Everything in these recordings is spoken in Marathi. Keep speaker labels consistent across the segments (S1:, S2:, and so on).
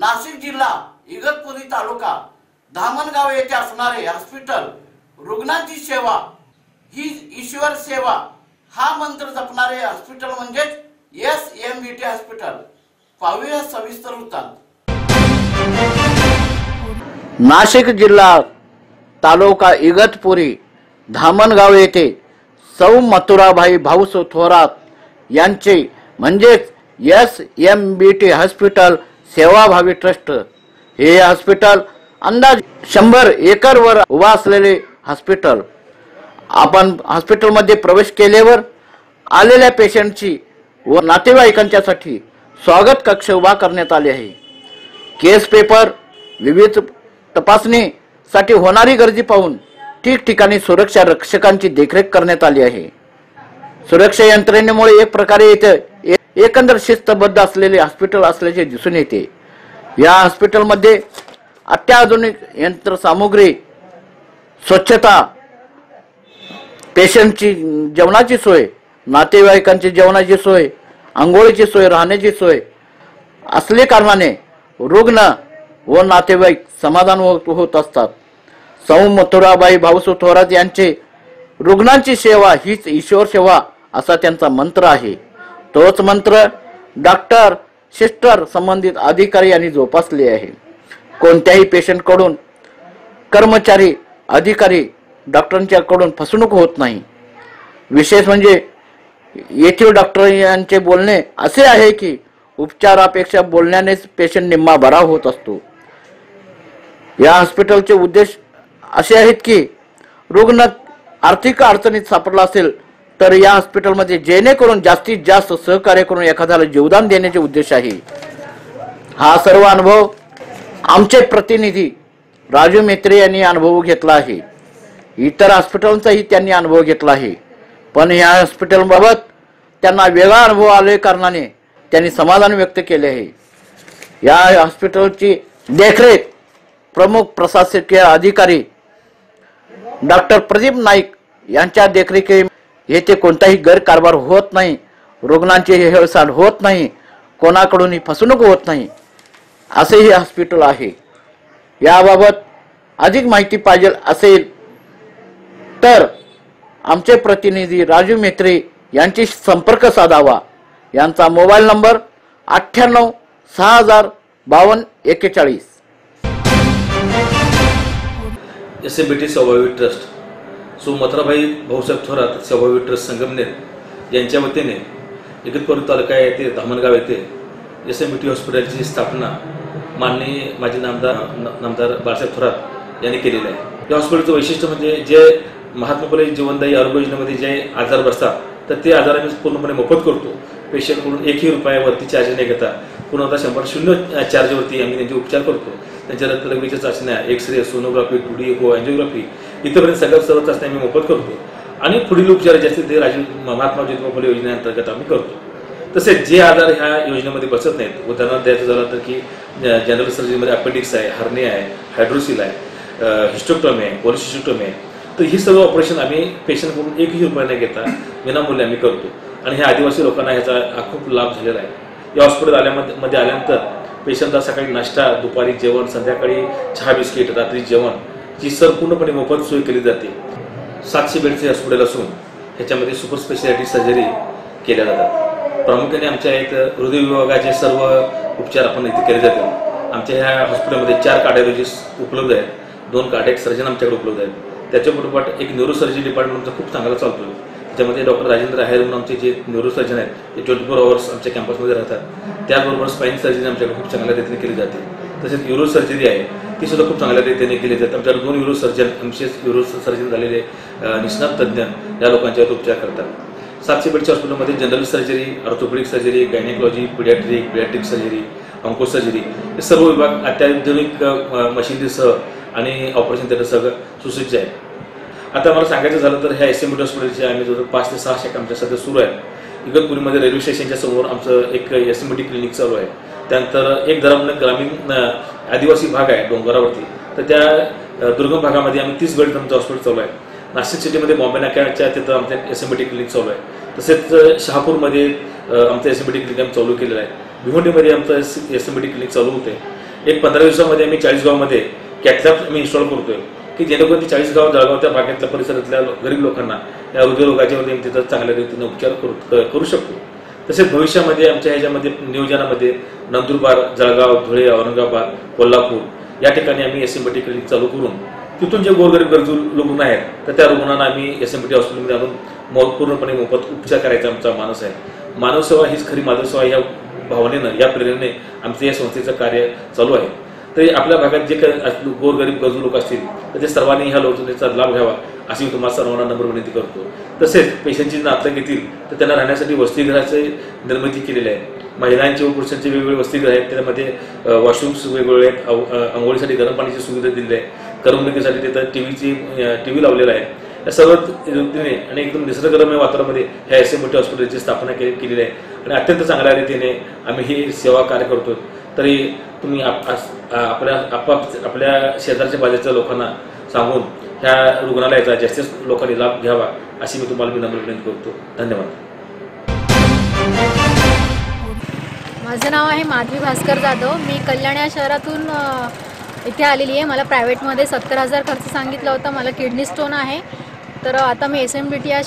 S1: नाशिक जिल्हा इगतपुरी तालुका धामणगाव येथे असणारे हॉस्पिटल रुग्णांची सेवा ही ईश्वर सेवा हा मंत्र जपणारे हॉस्पिटल म्हणजेच SMBT हॉस्पिटल। पाहूया सविस्तर वृत्तांत। नाशिक जिल्हा तालुका इगतपुरी धामणगाव येथे सौ मथुराबाई भाऊसो थोरात यांचे म्हणजेच SMBT हॉस्पिटल सेवाभावी ट्रस्ट हे हॉस्पिटल अंदाज 100 एकरवर उभा असलेले हॉस्पिटल। आपण हॉस्पिटल मध्ये प्रवेश केल्यावर आलेल्या पेशंटची व नातेवाईकांच्यासाठी स्वागत कक्ष उभा करण्यात आले आहे। केस पेपर विविध तपासणीसाठी होणारी गर्दी पाहून ठिकठिकाणी सुरक्षा रक्षकांची देखरेख करण्यात आली आहे। सुरक्षा यंत्रणेमुळे एक प्रकारे इथे एकंदर शिस्तबद्ध असलेले हॉस्पिटल असल्याचे दिसून येते। या हॉस्पिटलमध्ये अत्याधुनिक यंत्रसामुग्री, स्वच्छता, पेशंटची जेवणाची सोय, नातेवाईकांची जेवणाची सोय, आंघोळीची सोय, राहण्याची सोय असले कारणाने रुग्ण व नातेवाईक समाधान होत असतात। सौ मथुराबाई भाऊसो थोरात यांचे रुग्णांची सेवा हीच ईश्वर सेवा असा त्यांचा मंत्र आहे। तोच मंत्र डॉक्टर, सिस्टर, संबंधित अधिकारी यांनी जोपासले आहे। कोणत्याही पेशंट कडून कर्मचारी, अधिकारी, डॉक्टरांच्याकडून फसवणूक होत नाही। विशेष म्हणजे येथील डॉक्टर यांचे बोलणे असे आहे की उपचारापेक्षा बोलण्यानेच पेशंट निम्मा बरा होत असतो। या हॉस्पिटलचे उद्देश असे आहेत की रुग्ण आर्थिक अडचणीत सापडला असेल तर या हॉस्पिटलमध्ये जेणेकरून जास्तीत जास्त सहकार्य करून एखाद्याला जीवदान देण्याचे उद्देश आहे। हा सर्व अनुभव आमचे प्रतिनिधी राजू मेत्रे यांनी अनुभव घेतला आहे। इतर हॉस्पिटलचाही त्यांनी अनुभव घेतला आहे, पण या हॉस्पिटलबाबत त्यांना वेगळा अनुभव आले कारणाने त्यांनी समाधान व्यक्त केले आहे। या हॉस्पिटलची देखरेख प्रमुख प्रशासकीय अधिकारी डॉक्टर प्रदीप नाईक यांच्या देखरेखी येथे कोणताही गैरकारभार होत नाही, रुग्णांची हेळसांड होत नाही, कोणाकडूनही फसवणूक होत नाही असे हे हॉस्पिटल आहे। याबाबत अधिक माहिती पाहिजे असेल तर आमचे प्रतिनिधी राजू मेत्रे यांची संपर्क साधावा। यांचा मोबाईल नंबर 98 6000 52 41।
S2: SMBT सेवाभावी ट्रस्ट सौ मथुराबाई भाऊसाहेब थोरात सेवाभावी ट्रस्ट संगमनेर यांच्या वतीने इगतपुरी तालुका येथे धामणगाव येथे SMBT हॉस्पिटलची स्थापना माननीय माजी नामदार बाळासाहेब थोरात यांनी केलेली आहे। या हॉस्पिटलचं वैशिष्ट्य म्हणजे जे महात्मा फुले जीवनदायी आरोग्य योजनेमध्ये जे आजार बसतात तर ते आजार आम्ही पूर्णपणे मोफत करतो। पेशंटकडून 1 रुपयावरती चार्ज न घेता पूर्णतः 100% चार्जवरती आम्ही त्यांचे उपचार करतो। त्यांच्या रक्तलघवीच्या चाचण्या, एक्सरे, सोनोग्राफी, 2D एको, अँजिओग्राफी इथपर्यंत सर्व चाचण्या आम्ही मोफत करतो आणि पुढील उपचार जे असतील ते महात्मा ज्योतिबा फुले योजनेअंतर्गत आम्ही करतो। तसेच जे आजार ह्या योजनेमध्ये बसत नाहीत, उदाहरणार्थ द्यायचं झालं तर की जनरल सर्जरीमध्ये अपेंडिक्स आहे, हर्निया आहे, हायड्रोसिल आहे, हिस्टोक्टोमी आहे, कोलेसिस्टोमी आहे, तर ही सर्व ऑपरेशन आम्ही पेशंटकडून 1 रुपया न घेता विनामूल्य आम्ही करतो आणि ह्या आदिवासी लोकांना ह्याचा खूप लाभ झालेला आहे। या हॉस्पिटल आल्यानंतर पेशंटला सकाळी नाश्ता, दुपारी जेवण, संध्याकाळी चहा बिस्किट, रात्री जेवण जी पूर्णपणे मोफत सोय केली जाते। 700 बेडचे हॉस्पिटल असून ह्याच्यामध्ये सुपर स्पेशालिटी सर्जरी केल्या जातात। प्रामुख्याने आमच्या इथं हृदय विभागाचे सर्व उपचार आपण इथे केले जातात। आमच्या ह्या हॉस्पिटलमध्ये 4 कार्डिओलॉजिस्ट उपलब्ध आहेत, 2 कार्डियक सर्जन आमच्याकडे उपलब्ध आहेत। त्याच्यापाठोपाठ एक न्यूरोसर्जरी डिपार्टमेंट आमचा खूप चांगला चालतो। त्याच्यामध्ये डॉक्टर राजेंद्र आहेर म्हणून आमचे जे न्यूरोसर्जन आहेत ते 24 आवर्स आमच्या कॅम्पसमध्ये राहतात। त्याचबरोबर स्पाइन सर्जरी आमच्याकडे खूप चांगल्या रीतीने केली जाते। तसेच यूरो सर्जरी आहे ती सुद्धा खूप चांगल्या रीतीने केली जाते। आमच्याकडे 2 यूरो सर्जन यूरो सर्जन झालेले निष्णात तज्ज्ञ या लोकांच्यावर उपचार करतात। 700 बेडच्या हॉस्पिटलमध्ये general surgery, orthopaedic surgery, gynaecology, paediatric surgery, onco surgery हे सर्व विभाग अत्याधुनिक मशिनरीसह आणि ऑपरेशन थिएटरसह सुसज्ज आहे। आता मला सांगायचं झालं तर ह्या SMBT हॉस्पिटलचे आम्ही जवळ 5 ते 6 शाखा आमच्या सध्या सुरू आहेत। इगतपुरीमध्ये रेल्वे स्टेशनच्या समोर आमचं एक SMBT क्लिनिक चालू आहे। त्यानंतर एक ग्रामीण आदिवासी भाग आहे डोंगरावरती, तर त्या दुर्गम भागामध्ये आम्ही 30 बेड आमचं हॉस्पिटल चालू आहे। नाशिक सिटीमध्ये बॉम्बे नाक्याच्या तिथं आमचं SMBT क्लिनिक चालू आहे। तसेच शहापूरमध्ये आमचं SMBT क्लिनिक चालू केलेलं आहे। भिवंडीमध्ये आमचं SMBT क्लिनिक चालू होते। एक 15 दिवसामध्ये आम्ही 40 गावामध्ये कॅथलॅब आम्ही इन्स्टॉल करतोय की जेणेकरून ती 40 गाव जळगाव त्या भागातल्या परिसरातल्या गरीब लोकांना या हृदयरोगाच्यावरती तिथं चांगल्या रीतीने उपचार करू शकतो. तसेच भविष्यामध्ये आमच्या ह्याच्यामध्ये नियोजनामध्ये नंदुरबार, जळगाव, धुळे, औरंगाबाद, कोल्हापूर या ठिकाणी आम्ही SMPT क्लिनिक चालू करून तिथून जे गोरगरीब गरजू रुग्ण आहेत तर त्या रुग्णांना आम्ही SMPT हॉस्पिटलमध्ये आणून पूर्णपणे मोफत उपचार करायचा आमचा मानस आहे. मानवसेवा हीच खरी माधवसेवा या भावनेनं या प्रेरणेने आमचं या संस्थेचं कार्य चालू आहे. तरी आपल्या भागात जे काही गोरगरीब गरजू लोक असतील तर ते सर्वांनी ह्या योजनेचा लाभ घ्यावा अशी मी तुम्हाला सर्वांना नम्र विनंती करतो. तसेच पेशंटची नातं घेतील तर त्यांना राहण्यासाठी वसतिगृहाची निर्मिती केलेली आहे. महिलांचे व पुरुषांचे वेगवेगळे वसतिगृह आहेत, त्यामध्ये वॉशरूम्स वेगवेगळे आहेत, अंघोळीसाठी गरम पाण्याची सुविधा दिलेली आहे, करमणुकीसाठी तिथं TV लावलेला आहे. या सर्व रीतीने आणि एकदम निसर्गरम्य वातावरणामध्ये ह्या SMPT हॉस्पिटलची स्थापना केलेली आहे आणि अत्यंत चांगल्या रीतीने आम्ही ही सेवा कार्य करतो. तरी तुम्ही आपल्या शेजारच्या बाजूच्या लोकांना सांगून ह्या रुग्णालयाचा जास्तीत लोकांनी लाभ घ्यावा अशी मी तुम्हाला नम्र विनंती करतो. धन्यवाद.
S3: माझं नाव आहे माधवी भास्कर जाधव. मी कल्याण या शहरातून इथे आलेली आहे. मला प्रायव्हेटमध्ये 70,000 खर्च सांगितला होता. मला किडनी स्टोन आहे. तर आता मी SMPT या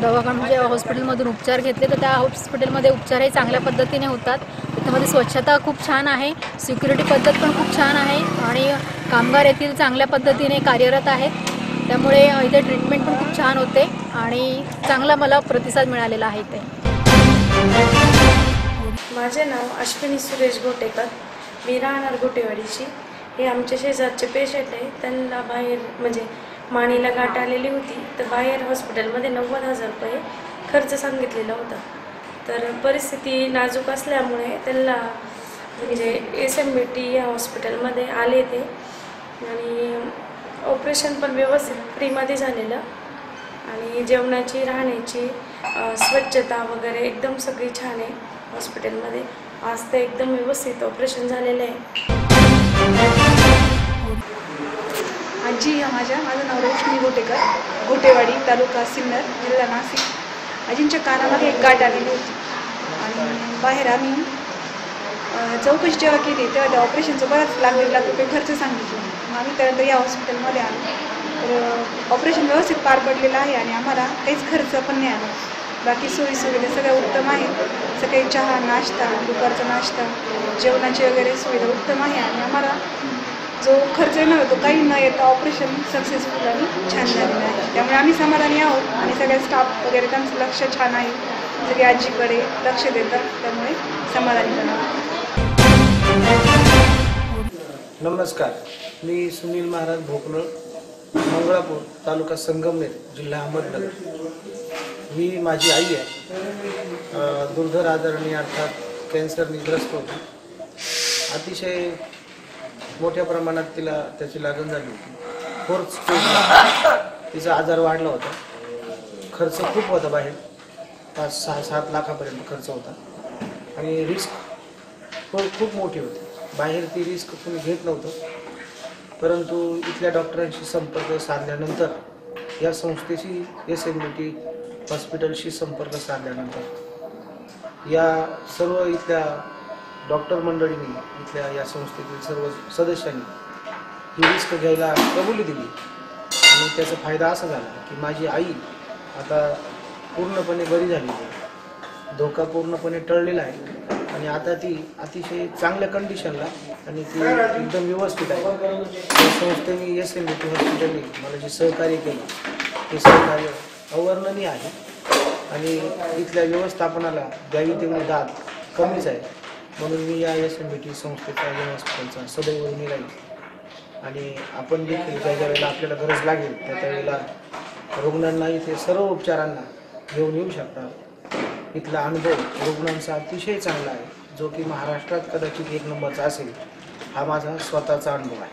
S3: दवाखाना म्हणजे हॉस्पिटलमधून उपचार घेतले. तर त्या हॉस्पिटलमध्ये उपचारही चांगल्या पद्धतीने होतात. त्यामध्ये स्वच्छता खूप छान आहे, सिक्युरिटी पद्धत पण खूप छान आहे आणि कामगार येथील चांगल्या पद्धतीने कार्यरत आहेत. त्यामुळे इथे ट्रीटमेंट पण खूप छान होते आणि चांगला मला प्रतिसाद मिळालेला आहे इथे.
S4: माझे नाव अश्विनी सुरेश गोटेकर. मी राहणार गोटेवाडीची. हे आमच्या शेजारचे पेशंट आहे. त्यांना बाहेर म्हणजे मानेला गाठ आलेली होती. तर बाहेर हॉस्पिटलमध्ये 90,000 रुपये खर्च सांगितलेला होता. तर परिस्थिती नाजूक असल्यामुळे त्यांना म्हणजे SMPT या हॉस्पिटलमध्ये आले ते आणि ऑपरेशन पण व्यवस्थित फ्रीमध्ये झालेलं आणि जेवणाची, राहण्याची, स्वच्छता वगैरे एकदम सगळी छान आहे हॉस्पिटलमध्ये. आज तर एकदम व्यवस्थित ऑपरेशन झालेलं आहे.
S5: आजी माझं नाव रोशनी गोटेकर, गोटेवाडी, तालुका सिन्नर, जिल्हा नाशिक. आजींच्या कानामध्ये एक गाठ आलेली होती आणि बाहेर आम्ही चौकशी जेव्हा केली तेव्हा त्या ऑपरेशनचं बराच लागलेला रुपये खर्च सांगितला. मग आम्ही त्यानंतर या हॉस्पिटलमध्ये आलो. तर ऑपरेशन व्यवस्थित पार पडलेलं आहे आणि आम्हाला काहीच खर्च पण नाही आला. बाकी सोयीसुविधा सगळ्या उत्तम आहेत. सकाळी चहा, नाश्ता, दुपारचा नाश्ता, जेवणाची वगैरे सुविधा उत्तम आहे आणि आम्हाला जो खर्च येणार होतो काही न येता ऑपरेशन सक्सेसफुल आणि छान झालेलं आहे. त्यामुळे आम्ही समाधानी आहोत आणि सगळ्या स्टाफ वगैरे त्यांचं लक्ष छान आहे. सगळे आजीकडे लक्ष देतात, त्यामुळे समाधानी आहोत.
S6: नमस्कार, मी सुनील महाराज भोकनळ, मंगळापूर, तालुका संगमनेर, जिल्हा अहमदनगर. ही माझी आई आहे. दुर्धर आजाराने अर्थात कॅन्सरने ग्रस्त होती. अतिशय मोठ्या प्रमाणात तिला त्याची लागण झाली होती. 4th स्टेजला तिचा आजार वाढला होता. खर्च खूप होता, बाहेर 5-6-7 लाखापर्यंत खर्च होता आणि रिस्क खूप मोठी होती. बाहेर ती रिस्क कोणी घेत नव्हतं. परंतु इथल्या डॉक्टरांशी संपर्क साधल्यानंतर या संस्थेशी SMPT हॉस्पिटलशी संपर्क साधल्यानंतर या सर्व इथल्या डॉक्टर मंडळींनी, इथल्या या संस्थेतील सर्व सदस्यांनी ही रिस्क घ्यायला कबुली दिली आणि त्याचा फायदा असा झाला की माझी आई आता पूर्णपणे बरी झालेली आहे. धोका पूर्णपणे टळलेला आहे आणि आता ती अतिशय चांगल्या कंडिशनला आणि ती एकदम व्यवस्थित आहे. त्या संस्थेने SMPT हॉस्पिटलने मला जे सहकार्य केलं ते सहकार्य अवर्णनीय आहे आणि इथल्या व्यवस्थापनाला द्यावी तेवढी दाद कमीच आहे. म्हणून मी या SMPT संस्थेचा या हॉस्पिटलचा सदैव ऋणी राहील आणि आपण देखील ज्या वेळेला आपल्याला गरज लागेल त्यावेळेला रुग्णांना इथे सर्व उपचारांना घेऊन येऊ शकतात. इथला अनुभव रुग्णांचा अतिशय चांगला आहे, जो की महाराष्ट्रात कदाचित 1 नंबरचा असेल. हा माझा स्वतःचा अनुभव आहे.